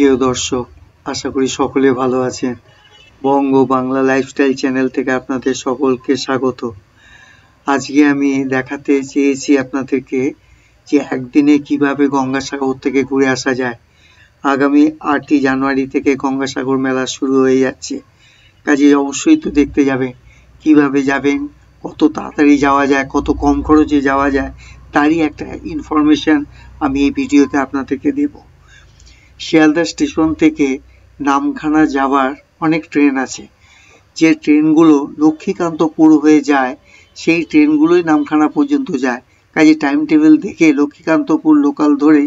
প্রিয় দর্শক, আশা করি সকলে ভালো আছেন। বঙ্গ বাংলা লাইফস্টাইল চ্যানেল থেকে আপনাদের সকলকে স্বাগত। আজকে আমি দেখাতে চেয়েছি আপনাদেরকে যে একদিনে কিভাবে গঙ্গাসাগর থেকে ঘুরে আসা যায়। আগামী 8ই জানুয়ারি থেকে গঙ্গাসাগর মেলা শুরু হয়ে যাচ্ছে, কাজেই অবশ্যই তো দেখতে যাবেন। কিভাবে যাবেন, কত তাড়াতাড়ি যাওয়া যায়, কত কম খরচে যাওয়া যায়, তারই একটা ইনফরমেশন আমি এই ভিডিওতে আপনাদেরকে দেব। শিয়ালদা স্টেশন থেকে নামখানা যাওয়ার অনেক ট্রেন আছে। যে ট্রেনগুলো লক্ষ্মীকান্তপুর হয়ে যায় সেই ট্রেনগুলোই নামখানা পর্যন্ত যায়। কাজে টাইম টেবিল দেখে লক্ষ্মীকান্তপুর লোকাল ধরে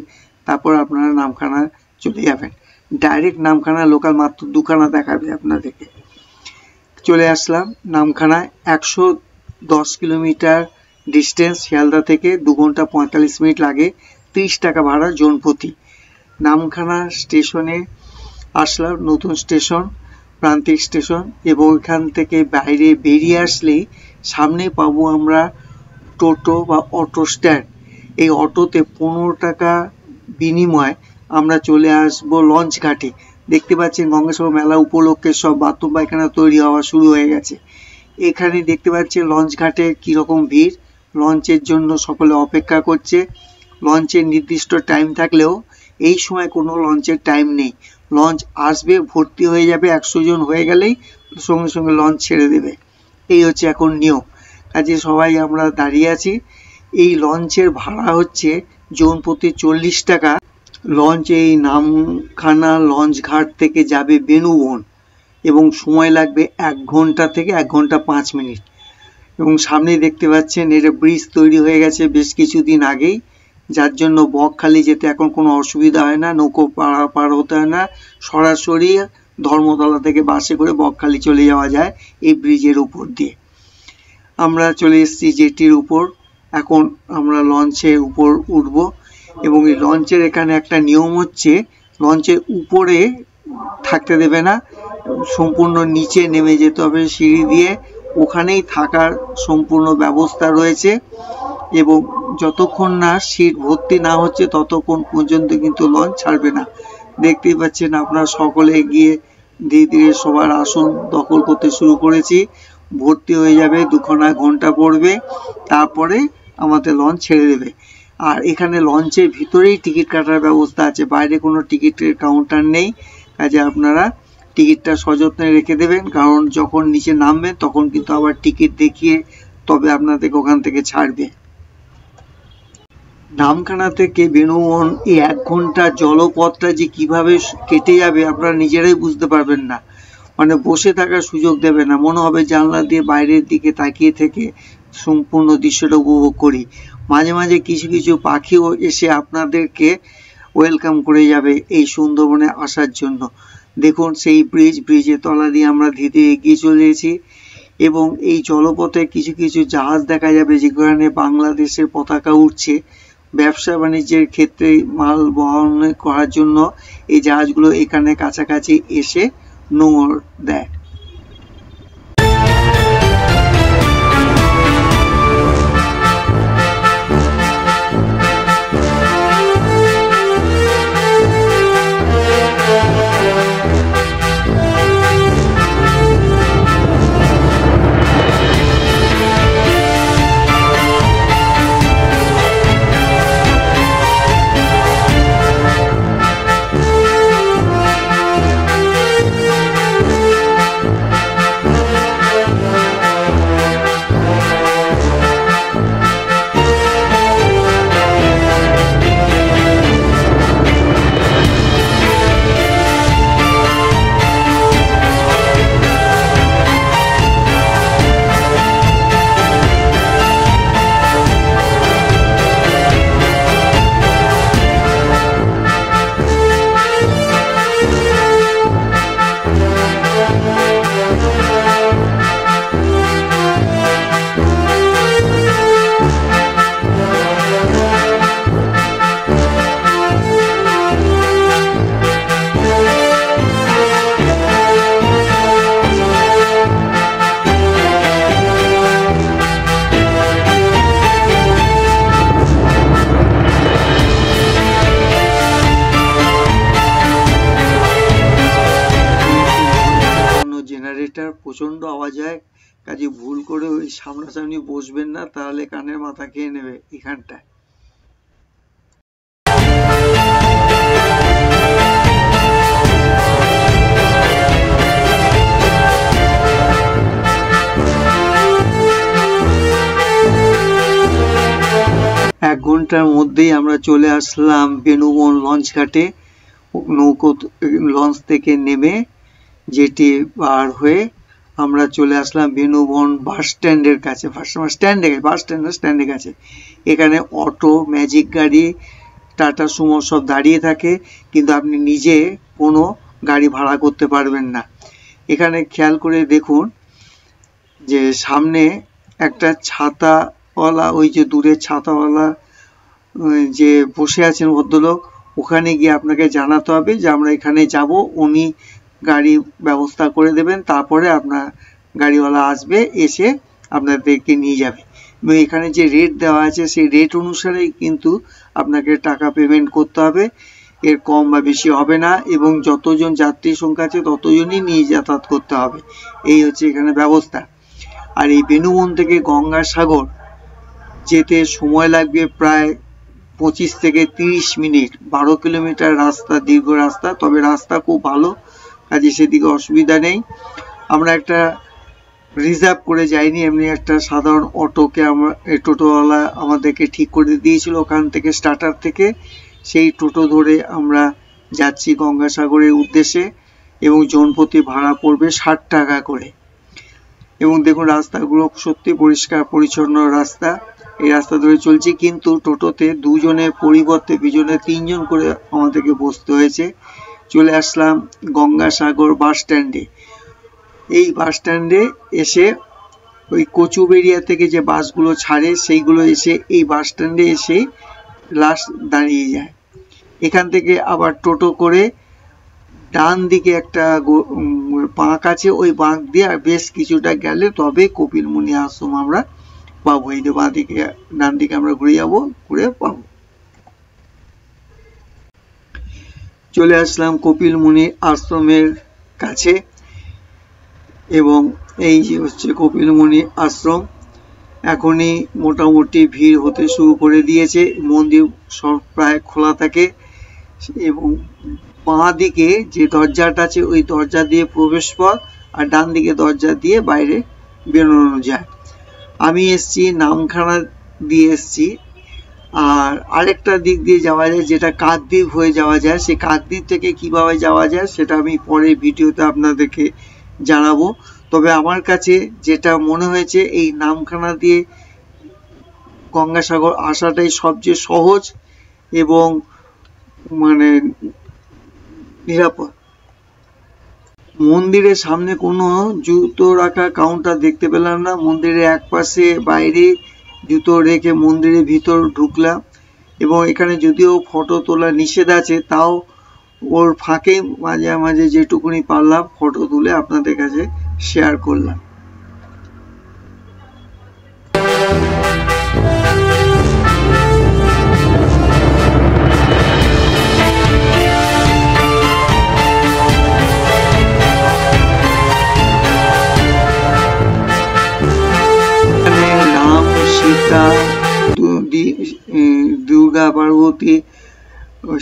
তারপর আপনারা নামখানা চলে যাবেন। ডাইরেক্ট নামখানা লোকাল মাত্র দুখানা দেখাবে আপনাদেরকে। চলে আসলাম নামখানায়। 110 কিলোমিটার ডিস্টেন্স শিয়ালদা থেকে, 2 ঘন্টা 45 মিনিট লাগে, 30 টাকা ভাড়া জন প্রতি। নামখানা স্টেশনে আসলাম, নতুন স্টেশন, প্রান্তিক স্টেশন, এবং এখান থেকে বাইরে বেরিয়ে আসলেই সামনে পাবো আমরা টোটো বা অটো স্ট্যান্ড। এই অটোতে 15 টাকা বিনিময়ে আমরা চলে আসবো লঞ্চ ঘাটে। দেখতে পাচ্ছেন গঙ্গাসাগর মেলা উপলক্ষে সব বাথরুম পায়খানা তৈরি হওয়া শুরু হয়ে গেছে। এখানে দেখতে পাচ্ছেন লঞ্চ ঘাটে কিরকম ভিড়। লঞ্চের জন্য সকলে অপেক্ষা করছে। লঞ্চের নির্দিষ্ট টাইম থাকলেও এই সময় কোনো লঞ্চের টাইম নেই। লঞ্চ আসবে, ভর্তি হয়ে যাবে, 100 জন হয়ে গেলেই সঙ্গে সঙ্গে লঞ্চ ছেড়ে দেবে। এই হচ্ছে এখন নিয়ম। কাজে সবাই আমরা দাঁড়িয়ে আছি। এই লঞ্চের ভাড়া হচ্ছে জন প্রতি 40 টাকা। লঞ্চ এই নামখানা লঞ্চ ঘাট থেকে যাবে বেনুবন এবং সময় লাগবে 1 ঘন্টা থেকে 1 ঘন্টা 5 মিনিট। এবং সামনে দেখতে পাচ্ছেন এটা ব্রিজ তৈরি হয়ে গেছে বেশ কিছুদিন আগেই, যার জন্য বকখালি যেতে এখন কোনো অসুবিধা হয় না, নৌকো পার হতে হয় না, সরাসরি ধর্মতলা থেকে বাসে করে বকখালি চলে যাওয়া যায় এই ব্রিজের উপর দিয়ে। আমরা চলে এসেছি জেটির উপর। এখন আমরা লঞ্চের উপর উঠব এবং এই লঞ্চের এখানে একটা নিয়ম হচ্ছে, লঞ্চের উপরে থাকতে দেবে না, সম্পূর্ণ নিচে নেমে যেতে হবে সিঁড়ি দিয়ে। ওখানেই থাকার সম্পূর্ণ ব্যবস্থা রয়েছে এবং যতক্ষণ না সিট ভর্তি না হচ্ছে ততক্ষণ পর্যন্ত কিন্তু লঞ্চ ছাড়বে না। দেখতেই পাচ্ছেন আপনারা সকলে গিয়ে ধীরে ধীরে সবার আসন দখল করতে শুরু করেছি। ভর্তি হয়ে যাবে, 2 ঘন্টা পড়বে, তারপরে আমাদের লঞ্চ ছেড়ে দেবে। আর এখানে লঞ্চের ভিতরেই টিকিট কাটার ব্যবস্থা আছে, বাইরে কোনো টিকিটের কাউন্টার নেই। কাজে আপনারা টিকিটটা সযত্নে রেখে দেবেন, কারণ যখন নিচে নামবেন তখন কিন্তু আবার টিকিট দেখিয়ে তবে আপনাদেরকে ওখান থেকে ছাড়বে। নামখানা থেকে বেনুবন এই 1 ঘন্টা জলপথটা যে কিভাবে কেটে যাবে আপনারা নিজেরাই বুঝতে পারবেন না। মানে বসে থাকার সুযোগ দেবে না, মনে হবে জানলা দিয়ে বাইরের দিকে তাকিয়ে থেকে সম্পূর্ণ দৃশ্যটা উপভোগ করি। মাঝে মাঝে কিছু কিছু পাখিও এসে আপনাদেরকে ওয়েলকাম করে যাবে এই সুন্দরবনে আসার জন্য। দেখুন সেই ব্রিজের তলা দিয়ে আমরা ধীরে ধীরে এগিয়ে চলেছি এবং এই জলপথে কিছু কিছু জাহাজ দেখা যাবে যেখানে বাংলাদেশের পতাকা উঠছে। ব্যবসা বাণিজ্যের ক্ষেত্রে মাল বহন করার জন্য এই জাহাজগুলো এখানে কাছাকাছি এসে নোঙর দেয়। প্রচন্ড আওয়াজ হয়, কাজে ভুল করে ওই সামনাসামনি বসবেন না, তাহলে কানের মাথা খেয়ে নেবে এখানটায়। এক ঘন্টার মধ্যেই আমরা চলে আসলাম বেনুবন লঞ্চ ঘাটে। নৌকো লঞ্চ থেকে নেমে যেটি পার হয়ে আমরা চলে আসলাম বেনুবন বাস স্ট্যান্ডের কাছে। স্ট্যান্ডের কাছে এখানে অটো, ম্যাজিক গাড়ি, টাটা সুমো সব দাঁড়িয়ে থাকে, কিন্তু আপনি নিজে কোনো গাড়ি ভাড়া করতে পারবেন না। এখানে খেয়াল করে দেখুন যে সামনে একটা ছাতাওয়ালা, ওই যে দূরে ছাতাওয়ালা যে বসে আছেন ভদ্রলোক, ওখানে গিয়ে আপনাকে জানাতে হবে যে আমরা এখানে যাব, উনি গাড়ি ব্যবস্থা করে দেবেন। তারপরে আপনার গাড়িওয়ালা আসবে, এসে আপনাদেরকে নিয়ে যাবে। এবং এখানে যে রেট দেওয়া আছে সেই রেট অনুসারেই কিন্তু আপনাকে টাকা পেমেন্ট করতে হবে, এর কম বা বেশি হবে না। এবং যতজন যাত্রী সংখ্যা আছে ততজনই নিয়ে যাতায়াত করতে হবে, এই হচ্ছে এখানে ব্যবস্থা। আর এই বেনুবন থেকে গঙ্গাসাগর যেতে সময় লাগবে প্রায় 25 থেকে 30 মিনিট। 12 কিলোমিটার রাস্তা, দীর্ঘ রাস্তা, তবে রাস্তা খুব ভালো, কাজে সেদিকে অসুবিধা নেই। আমরা একটা রিজার্ভ করে যাইনি, এমনি একটা সাধারণ অটোকে টোটোওয়ালা আমাদেরকে ঠিক করে দিয়েছিল ওখান থেকে, স্টার্টার থেকে। সেই টোটো ধরে আমরা যাচ্ছি গঙ্গাসাগরের উদ্দেশ্যে, এবং জনপ্রতি ভাড়া পড়বে 60 টাকা করে। এবং দেখুন রাস্তাগুলো সত্যি পরিষ্কার পরিচ্ছন্ন রাস্তা, এই রাস্তা ধরে চলছি। কিন্তু টোটোতে দুজনের পরিবর্তে পিছনে 3 জন করে আমাদেরকে বসতে হয়েছে। চলে আসলাম গঙ্গাসাগর বাস স্ট্যান্ডে। এই বাস স্ট্যান্ডে এসে ওই কচুবেড়িয়া থেকে যে বাসগুলো ছাড়ে সেইগুলো এসে এই বাস স্ট্যান্ডে এসে লাস্ট দাঁড়িয়ে যায়। এখান থেকে আবার টোটো করে ডান দিকে একটা বাঁক আছে, ওই বাঁক দিয়ে বেশ কিছুটা গেলে তবে কপিলমুনি আশ্রম আমরা পাবো। এই যে বাঁ দিকে, ডান দিকে আমরা ঘুরে যাবো, ঘুরে পাবো। চলে আসলাম কপিলমুনি আশ্রমের কাছে, এবং এই যে হচ্ছে কপিলমুনি আশ্রম। এখনই মোটামুটি ভিড় হতে শুরু করে দিয়েছে, মন্দির সব প্রায় খোলা থাকে। এবং বাঁ দিকে যে দরজাটা আছে ওই দরজা দিয়ে প্রবেশ পথ, আর ডান দিকে দরজা দিয়ে বাইরে বেরোনো যায়। আমি এসছি নামখানা দিয়ে এসছি, আর আরেকটা দিক দিয়ে যাওয়া যায় যেটা কাকদ্বীপ হয়ে যাওয়া যায়। সেই কাকদ্বীপ থেকে কিভাবে যাওয়া যায় সেটা আমি পরের ভিডিওতে আপনাদেরকে জানাবো। তবে আমার কাছে যেটা মনে হয়েছে, এই নামখানা দিয়ে গঙ্গাসাগর আসাটাই সবচেয়ে সহজ এবং মানে নিরাপদ। মন্দিরের সামনে কোনো জুতো রাখা কাউন্টার দেখতে পেলাম না। মন্দিরের এক পাশে বাইরে জুতো রেখে মন্দিরের ভিতর ঢুকলাম, এবং এখানে যদিও ফটো তোলা নিষেধ আছে, তাও ওর ফাঁকে মাঝে মাঝে যেটুকুনি পারলাম ফটো তুলে আপনাদের কাছে শেয়ার করলাম। রাম, সীতা, দুর্গা পার্বতী,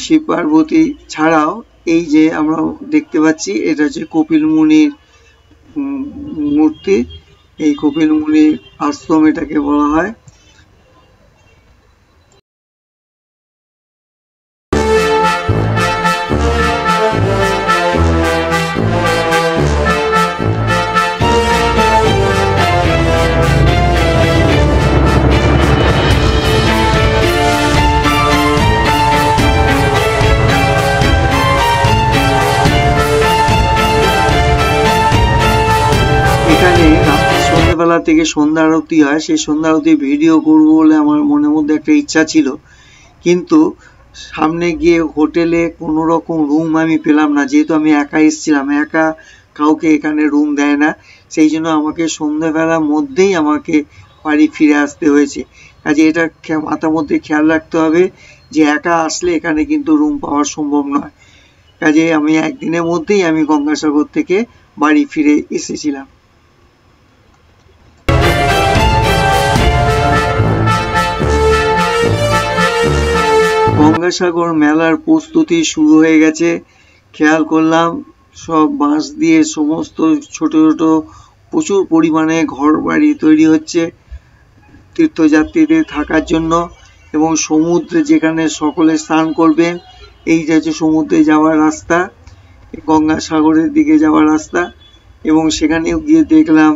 শিব পার্বতী ছাড়াও এই যে আমরা দেখতে পাচ্ছি, এটা হচ্ছে কপিলমুনির মূর্তি। এই কপিলমুনির আশ্রম এটাকে বলা হয়। সন্ধ্যাবেলা থেকে সন্ধ্যা আরতি হয়, সেই সন্ধ্যা আরতি ভিডিও করবো বলে আমার মনের মধ্যে একটা ইচ্ছা ছিল, কিন্তু সামনে গিয়ে হোটেলে কোনো রকম রুম আমি পেলাম না। যেহেতু আমি একা এসেছিলাম, একা কাউকে এখানে রুম দেয় না, সেই জন্য আমাকে সন্ধ্যাবেলার মধ্যেই আমাকে বাড়ি ফিরে আসতে হয়েছে। কাজে এটা মাথার মধ্যে খেয়াল রাখতে হবে যে একা আসলে এখানে কিন্তু রুম পাওয়া সম্ভব নয়। কাজে আমি একদিনের মধ্যেই আমি গঙ্গাসাগর থেকে বাড়ি ফিরে এসেছিলাম। গঙ্গাসাগর মেলার প্রস্তুতি শুরু হয়ে গেছে। খেয়াল করলাম সব বাঁশ দিয়ে সমস্ত ছোট ছোট প্রচুর পরিমাণে ঘর বাড়ি তৈরি হচ্ছে তীর্থযাত্রীদের থাকার জন্য, এবং সমুদ্রে যেখানে সকলে স্নান করবেন, এই যে হচ্ছে সমুদ্রে যাওয়ার রাস্তা, গঙ্গাসাগরের দিকে যাওয়ার রাস্তা। এবং সেখানেও গিয়ে দেখলাম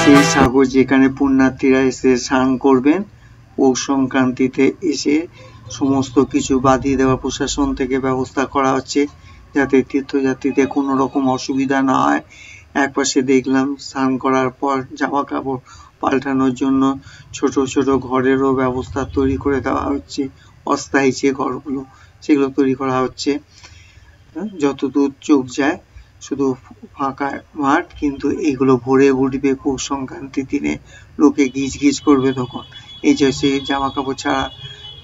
সেই সাগর যেখানে পুণ্যার্থীরা এসে স্নান করবেন। পৌষ সংক্রান্তিতে এসে সমস্ত কিছু বাঁধিয়ে দেওয়া প্রশাসন থেকে ব্যবস্থা করা হচ্ছে যাতে তীর্থযাত্রীদের কোনো রকম অসুবিধা না হয়। একপাশে দেখলাম স্নান করার পর জামা কাপড় পাল্টানোর জন্য ছোট ছোট ঘরেরও ব্যবস্থা তৈরি করে দেওয়া হচ্ছে। অস্থায়ী যে ঘরগুলো সেগুলো তৈরি করা হচ্ছে। যতদূর চোখ যায় শুধু ফাঁকা মাঠ, কিন্তু এইগুলো ভরে উঠবে পৌষ সংক্রান্তির দিনে, লোকে গিজ গিজ করবে তখন। এই যে সেই জামা কাপড় ছাড়ার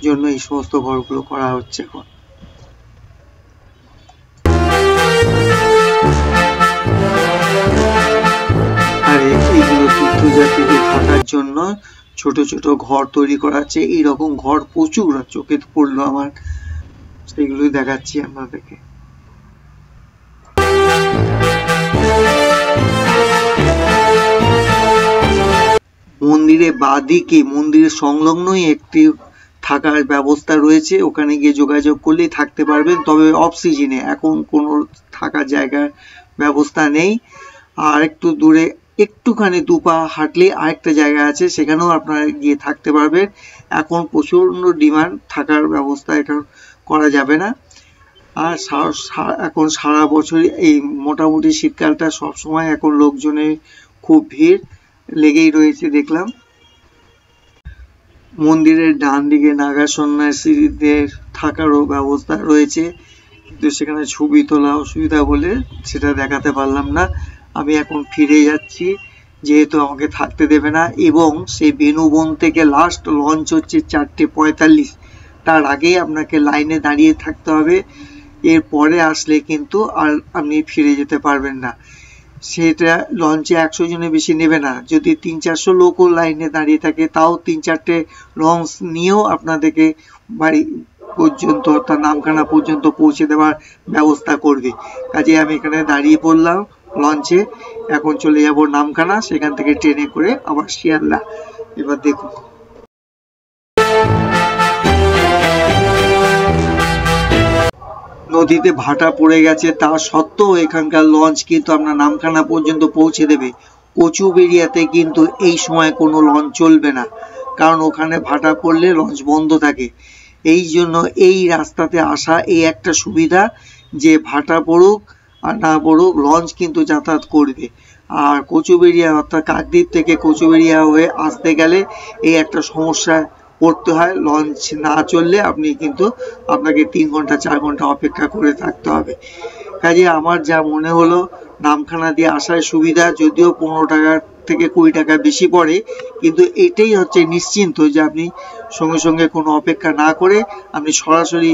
জন্য এই সমস্ত ঘরগুলো করা হচ্ছে এখন। আর এইগুলো তীর্থযাত্রীদের থাকার জন্য ছোট ছোট ঘর তৈরি করা হচ্ছে। এইরকম ঘর প্রচুর চোখে পড়লো আমার, সেগুলোই দেখাচ্ছি আপনাদেরকে। মন্দিরের বাঁদিকে মন্দিরের সংলগ্নই একটি থাকার ব্যবস্থা রয়েছে, ওখানে গিয়ে যোগাযোগ করলেই থাকতে পারবেন, তবে অফ সিজনে, এখন কোনো থাকার জায়গার ব্যবস্থা নেই। আর একটু দূরে একটুখানি দুপা হাঁটলে আরেকটা জায়গা আছে, সেখানেও আপনারা গিয়ে থাকতে পারবেন। এখন প্রচন্ড ডিমান্ড, থাকার ব্যবস্থা এটা করা যাবে না। আর এখন সারা বছরই এই মোটামুটি শীতকালটা সবসময় এখন লোকজনের খুব ভিড় লেগেই রয়েছে দেখলাম। মন্দিরের ডান দিকে নাগা সন্ন্যাসীদের থাকারও ব্যবস্থা রয়েছে, কিন্তু সেখানে ছবি তোলা অসুবিধা বলে সেটা দেখাতে পারলাম না। আমি এখন ফিরে যাচ্ছি, যেহেতু আমাকে থাকতে দেবে না। এবং সেই বেনুবন থেকে লাস্ট লঞ্চ হচ্ছে 4:45, তার আগেই আপনাকে লাইনে দাঁড়িয়ে থাকতে হবে। এর পরে আসলে কিন্তু আর আপনি ফিরে যেতে পারবেন না। সেটা লঞ্চে 100 জনের বেশি নেবে না। যদি 300-400 লোকও লাইনে দাঁড়িয়ে থাকে, তাও 3-4টে লঞ্চ নিয়েও আপনাদেরকে বাড়ি পর্যন্ত অর্থাৎ নামখানা পর্যন্ত পৌঁছে দেওয়ার ব্যবস্থা করবে। কাজে আমি এখানে দাঁড়িয়ে পড়লাম লঞ্চে, এখন চলে যাব নামখানা, সেখান থেকে ট্রেনে করে আবার শিয়ালদা। এবার দেখুন নদীতে ভাটা পড়ে গেছে, তা সত্ত্বেও এখানকার লঞ্চ কিন্তু আপনার নামখানা পর্যন্ত পৌঁছে দেবে। কচুবেড়িয়াতে কিন্তু এই সময় কোনো লঞ্চ চলবে না, কারণ ওখানে ভাটা পড়লে লঞ্চ বন্ধ থাকে। এই জন্য এই রাস্তাতে আসা এই একটা সুবিধা যে ভাটা পড়ুক আর না পড়ুক লঞ্চ কিন্তু যাতায়াত করবে। আর কচুবেড়িয়া অর্থাৎ কাকদ্বীপ থেকে কচুবেড়িয়া হয়ে আসতে গেলে এই একটা সমস্যা পড়তে হয়, লঞ্চ না চললে আপনি কিন্তু আপনাকে 3 ঘন্টা 4 ঘন্টা অপেক্ষা করে থাকতে হবে। কাজে আমার যা মনে হলো নামখানা দিয়ে আসার সুবিধা, যদিও 15 টাকা থেকে 20 টাকা বেশি পড়ে, কিন্তু এটাই হচ্ছে নিশ্চিন্ত যে আপনি সঙ্গে সঙ্গে কোনো অপেক্ষা না করে আপনি সরাসরি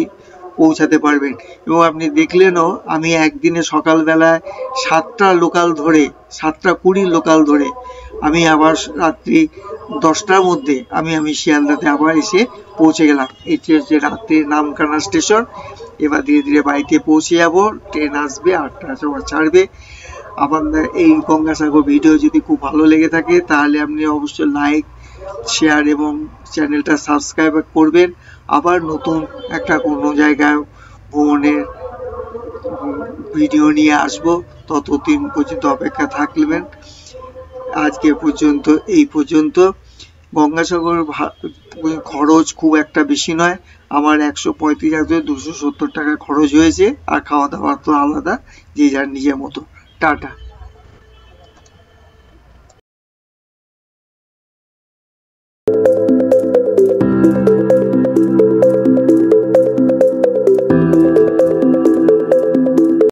পৌঁছাতে পারবেন। এবং আপনি দেখলেনও আমি একদিনে সকালবেলায় 7টা লোকাল ধরে 7:20 লোকাল ধরে আমি আবার রাত্রি 10টার মধ্যে আমি শিয়ালদাতে আবার এসে পৌঁছে গেলাম। এটি হচ্ছে রাত্রির নামখানা স্টেশন। এবার ধীরে ধীরে বাড়িতে পৌঁছে যাব, ট্রেন আসবে 8টার সময় ছাড়বে। আপনাদের এই গঙ্গাসাগর ভিডিও যদি খুব ভালো লেগে থাকে তাহলে আপনি অবশ্যই লাইক শেয়ার এবং চ্যানেলটা সাবস্ক্রাইব করবেন। আবার নতুন একটা কোনো জায়গায় ভ্রমণের ভিডিও নিয়ে আসবো, ততদিন পর্যন্ত অপেক্ষা থাকবেন। আজকে পর্যন্ত এই পর্যন্ত। গঙ্গাসাগর খরচ খুব একটা বেশি নয়, আমার 135,270 টাকা খরচ হয়েছে, আর খাওয়া দাওয়া তো আলাদা, যে যার নিজের মতো। টাটা।